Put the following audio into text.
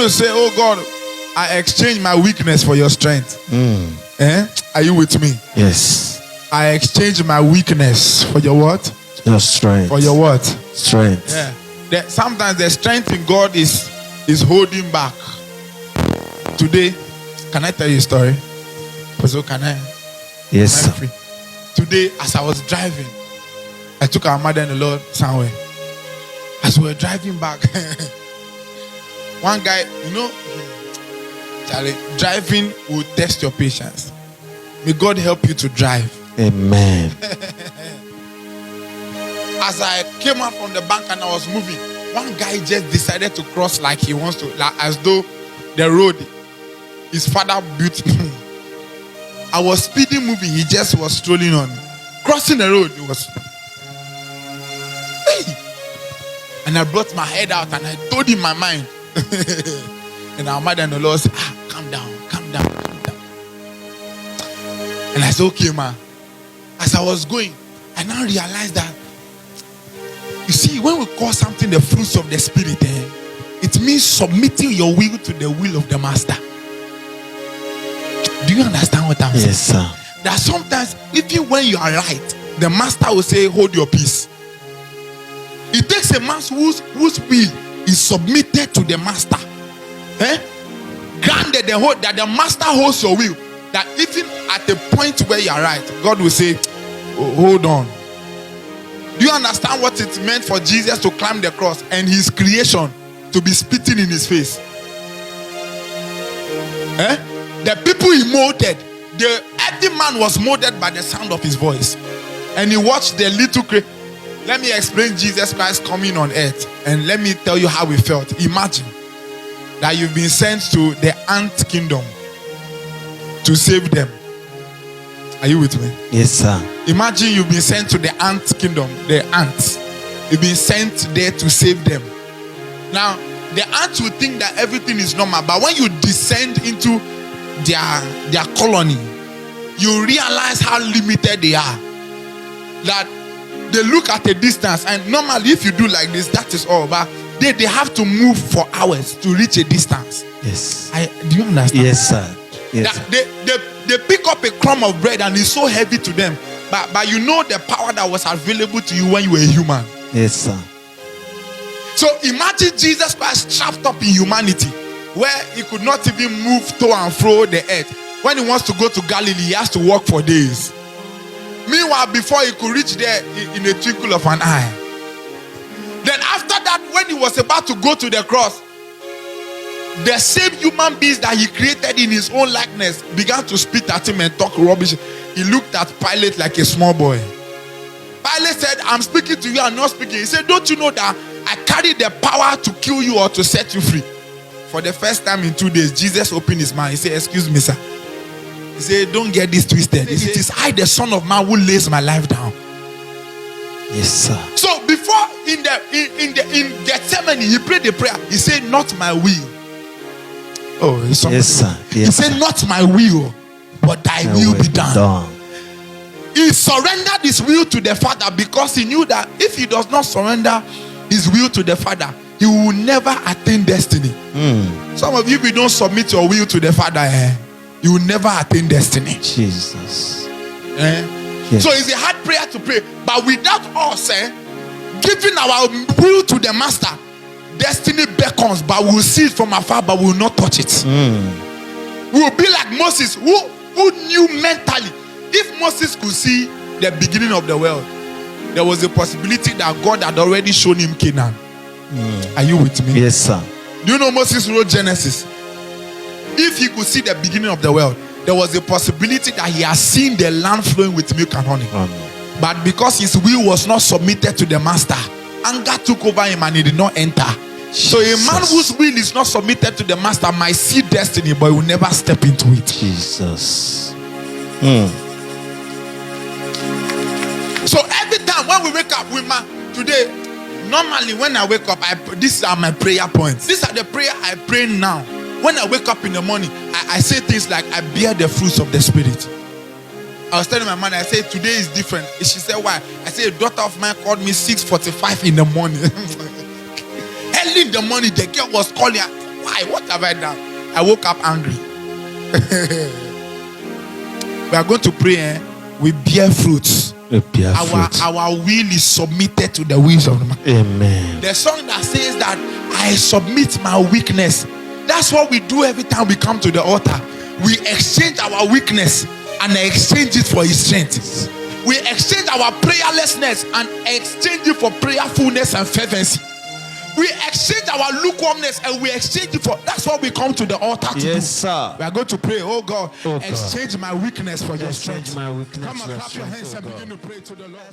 to say, oh God, I exchange my weakness for your strength. Are you with me? Yes. I exchange my weakness for your what? Your strength. For your what? Strength. Yeah. Sometimes the strength in God is holding back. Today, can I tell you a story? So can I? Yes. Am I free? Today, as I was driving, I took our mother and the Lord somewhere. As we were driving back, one guy, Charlie, driving will test your patience. May God help you to drive. Amen. As I came out from the bank and I was moving, one guy just decided to cross like he wants to, like, as though the road his father built. I was speeding, moving. He just was strolling on, crossing the road. It was, hey! And I brought my head out and I told him my mind. And our mother and the Lord said, calm down. And I said, okay, ma. As I was going, I now realized that, you see, when we call something the fruits of the Spirit, it means submitting your will to the will of the Master. Do you understand what I'm saying? Yes, sir. That sometimes, even when you are right, the Master will say, hold your peace. It takes a man whose will is submitted to the Master. Granted that the Master holds your will. That even at the point where you are right, God will say, oh, hold on. Do you understand what it meant for Jesus to climb the cross and his creation to be spitting in his face? The people he molded, every man was molded by the sound of his voice. And he watched the little Let me explain Jesus Christ coming on earth, and let me tell you how he felt. Imagine that you've been sent to the ant kingdom to save them. Are you with me? Yes, sir. Imagine you've been sent to the ant kingdom, the ants. You've been sent there to save them. Now, the ants will think that everything is normal, but when you descend into their colony, you realize how limited they are. That they look at a distance, and normally if you do like this, that is all. But they have to move for hours to reach a distance. Yes. Do you understand? Yes, sir. Yes. They pick up a crumb of bread and it's so heavy to them. But you know the power that was available to you when you were a human. Yes, sir. So imagine Jesus Christ trapped up in humanity, where he could not even move to and fro the earth. When he wants to go to Galilee, he has to walk for days. Meanwhile, before he could reach there in a twinkle of an eye. Then after that, when he was about to go to the cross, the same human beings that he created in his own likeness began to spit at him and talk rubbish. He looked at Pilate like a small boy. Pilate said, I'm speaking to you, I'm not speaking. He said, don't you know that I carry the power to kill you or to set you free? For the first time in 2 days, Jesus opened his mouth. He said, excuse me, sir. He said, don't get this twisted. It is I, the Son of Man, who lays my life down. Yes, sir. So before in Gethsemane, he prayed the prayer. He said, not my will. Oh, yes, sir. Yes, he said, not my will, but thy will be done. He surrendered his will to the Father because he knew that if he does not surrender his will to the Father, he will never attain destiny. Some of you, if you don't submit your will to the Father, you will never attain destiny. Jesus. Yes. So it's a hard prayer to pray. But without us giving our will to the Master, destiny beckons, but we'll see it from afar, but we will not touch it. We will be like Moses, who knew mentally. If Moses could see the beginning of the world, there was a possibility that God had already shown him Canaan. Are you with me? Yes, sir. Do you know Moses wrote Genesis? If he could see the beginning of the world, there was a possibility that he has seen the land flowing with milk and honey. But because his will was not submitted to the Master, anger took over him and he did not enter. Jesus. So a man whose will is not submitted to the Master might see destiny, but he will never step into it. Jesus. So every time when we wake up, today, normally when I wake up, these are my prayer points. These are the prayer I pray now. When I wake up in the morning, I say things like, I bear the fruits of the Spirit. I was telling my mother, I said, today is different. She said, why? I said, a daughter of mine called me 6:45 in the morning. Early in the morning, the girl was calling. Why? What have I done? I woke up angry. We are going to pray with bear fruits. Our will is submitted to the will of the man. Amen. The song that says that I submit my weakness. That's what we do every time we come to the altar. We exchange our weakness and exchange it for his strength. We exchange our prayerlessness and exchange it for prayerfulness and fervency. We exchange our lukewarmness and we exchange it for. That's what we come to the altar to do. Yes, sir. We are going to pray. Oh God, Oh God. exchange my weakness for your Exchange strength. my weakness Come for on, your clap your strength, hands oh and God. begin to pray to the Lord.